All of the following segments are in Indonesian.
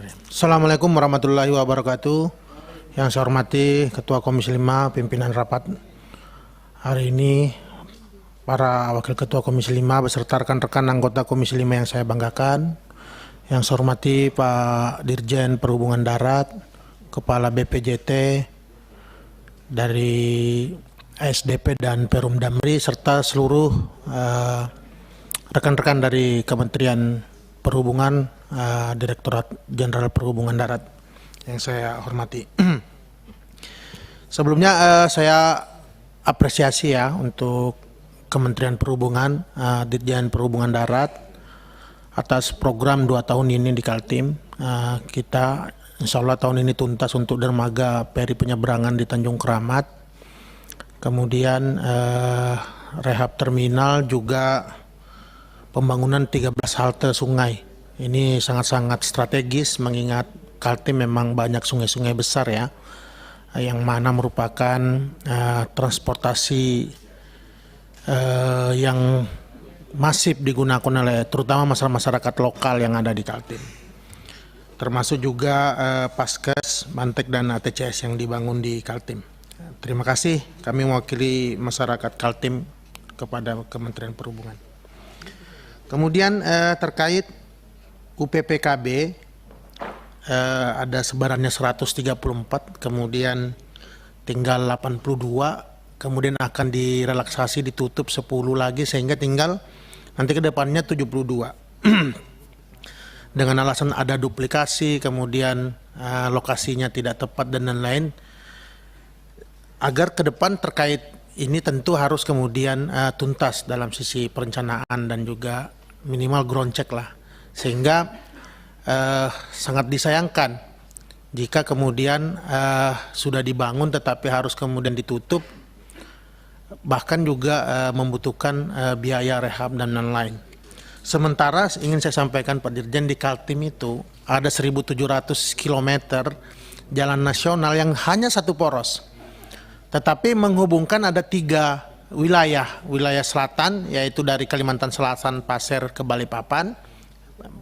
Bismillahirrahmanirrahim. Assalamualaikum warahmatullahi wabarakatuh. Yang saya hormati Ketua Komisi 5, pimpinan rapat hari ini, para Wakil Ketua Komisi 5 beserta rekan-rekan anggota Komisi 5 yang saya banggakan. Yang saya hormati Pak Dirjen Perhubungan Darat, Kepala BPJT dari SDP dan Perum Damri, serta seluruh rekan-rekan dari Kementerian Perhubungan, Direktorat Jenderal Perhubungan Darat yang saya hormati. Sebelumnya saya apresiasi ya untuk Kementerian Perhubungan, Dirjen Perhubungan Darat atas program 2 tahun ini di Kaltim. Kita insya Allah tahun ini tuntas untuk dermaga peri penyeberangan di Tanjung Keramat. Kemudian rehab terminal, juga pembangunan 13 halte sungai. Ini sangat-sangat strategis mengingat Kaltim memang banyak sungai-sungai besar ya, yang mana merupakan transportasi yang masif digunakan oleh terutama masyarakat lokal yang ada di Kaltim. Termasuk juga Paskes, Mantek dan ATCS yang dibangun di Kaltim. Terima kasih kami mewakili masyarakat Kaltim kepada Kementerian Perhubungan. Kemudian terkait UPPKB ada sebarannya 134, kemudian tinggal 82, kemudian akan direlaksasi ditutup 10 lagi sehingga tinggal nanti ke depannya 72. Dengan alasan ada duplikasi, kemudian lokasinya tidak tepat dan lain-lain. Agar ke depan terkait ini tentu harus kemudian tuntas dalam sisi perencanaan dan juga minimal ground check lah, sehingga sangat disayangkan jika kemudian sudah dibangun tetapi harus kemudian ditutup, bahkan juga membutuhkan biaya rehab dan lain-lain. Sementara ingin saya sampaikan Pak Dirjen, di Kaltim itu ada 1.700 km jalan nasional yang hanya satu poros. Tetapi menghubungkan ada 3 wilayah selatan, yaitu dari Kalimantan Selatan Pasir ke Balikpapan,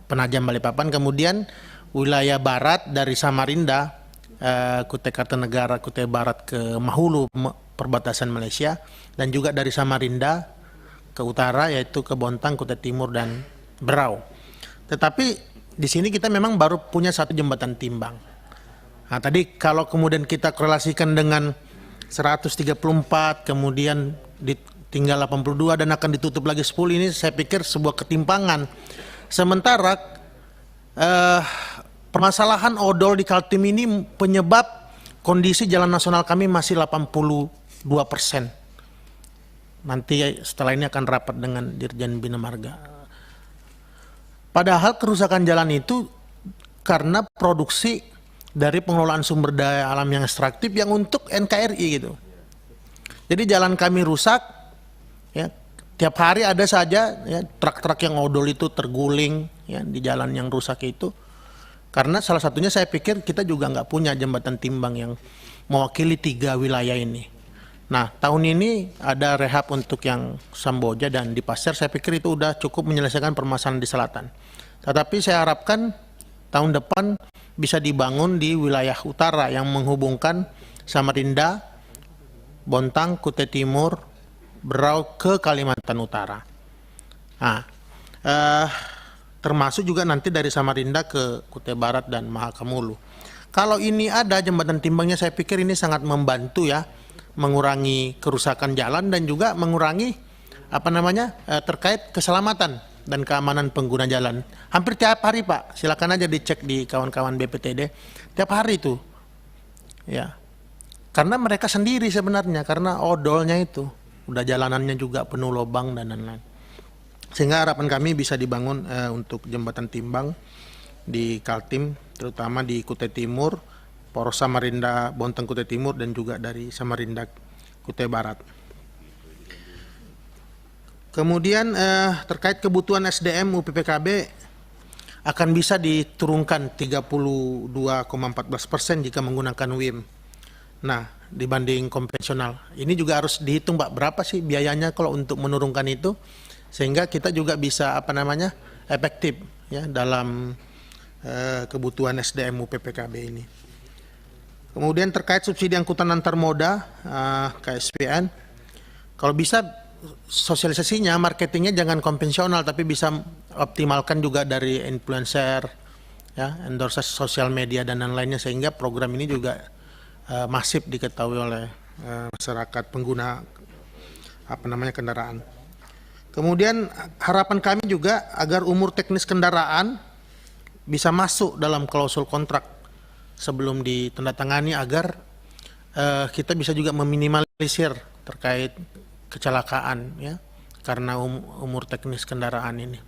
Penajam Balikpapan, kemudian wilayah barat dari Samarinda, Kutai Kartanegara, Kutai Barat ke Mahulu, perbatasan Malaysia, dan juga dari Samarinda ke utara yaitu ke Bontang, Kutai Timur dan Berau. Tetapi di sini kita memang baru punya satu jembatan timbang. Nah, tadi kalau kemudian kita korelasikan dengan 134, kemudian tinggal 82 dan akan ditutup lagi 10, ini saya pikir sebuah ketimpangan. Sementara permasalahan odol di Kaltim ini penyebab kondisi jalan nasional kami masih 82%. Nanti setelah ini akan rapat dengan Dirjen Bina Marga. Padahal kerusakan jalan itu karena produksi dari pengelolaan sumber daya alam yang ekstraktif yang untuk NKRI gitu. Jadi jalan kami rusak, ya, tiap hari ada saja ya, truk-truk yang odol itu terguling ya, di jalan yang rusak itu. Karena salah satunya saya pikir kita juga nggak punya jembatan timbang yang mewakili 3 wilayah ini. Nah, tahun ini ada rehab untuk yang Samboja dan di Pasir, saya pikir itu udah cukup menyelesaikan permasalahan di selatan. Tetapi saya harapkan tahun depan bisa dibangun di wilayah utara yang menghubungkan Samarinda, Bontang, Kutai Timur, Berau ke Kalimantan Utara. Nah, termasuk juga nanti dari Samarinda ke Kutai Barat dan Mahakamulu. Kalau ini ada jembatan timbangnya, saya pikir ini sangat membantu ya, mengurangi kerusakan jalan dan juga mengurangi terkait keselamatan dan keamanan pengguna jalan. Hampir tiap hari Pak, silakan aja dicek di kawan-kawan BPTD, tiap hari itu ya, karena mereka sendiri sebenarnya, karena odolnya itu udah jalanannya juga penuh lubang dan lain-lain. Sehingga harapan kami bisa dibangun untuk jembatan timbang di Kaltim, terutama di Kutai Timur, poros Samarinda Bontang Kutai Timur, dan juga dari Samarinda Kutai Barat. Kemudian terkait kebutuhan SDM UPPKB akan bisa diturunkan 32,14% jika menggunakan WIM. Nah, dibanding konvensional. Ini juga harus dihitung Pak, berapa sih biayanya kalau untuk menurunkan itu, sehingga kita juga bisa efektif ya dalam kebutuhan SDM UPPKB ini. Kemudian terkait subsidi angkutan antar moda KSPN, kalau bisa sosialisasinya, marketingnya jangan konvensional, tapi bisa optimalkan juga dari influencer, ya, endorse sosial media dan lain-lainnya, sehingga program ini juga masif diketahui oleh masyarakat pengguna kendaraan. Kemudian harapan kami juga agar umur teknis kendaraan bisa masuk dalam klausul kontrak sebelum ditandatangani, agar kita bisa juga meminimalisir terkait kecelakaan, ya, karena umur teknis kendaraan ini.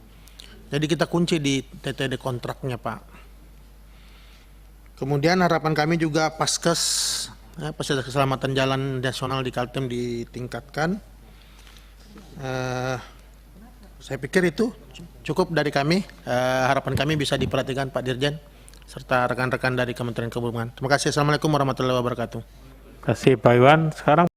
Jadi kita kunci di TTD kontraknya, Pak. Kemudian harapan kami juga Paskes, Fasilitas Keselamatan Jalan Nasional di Kaltim ditingkatkan. Saya pikir itu cukup dari kami. Harapan kami bisa diperhatikan Pak Dirjen serta rekan-rekan dari Kementerian Perhubungan. Terima kasih. Assalamualaikum warahmatullahi wabarakatuh. Terima kasih Pak Iwan. Sekarang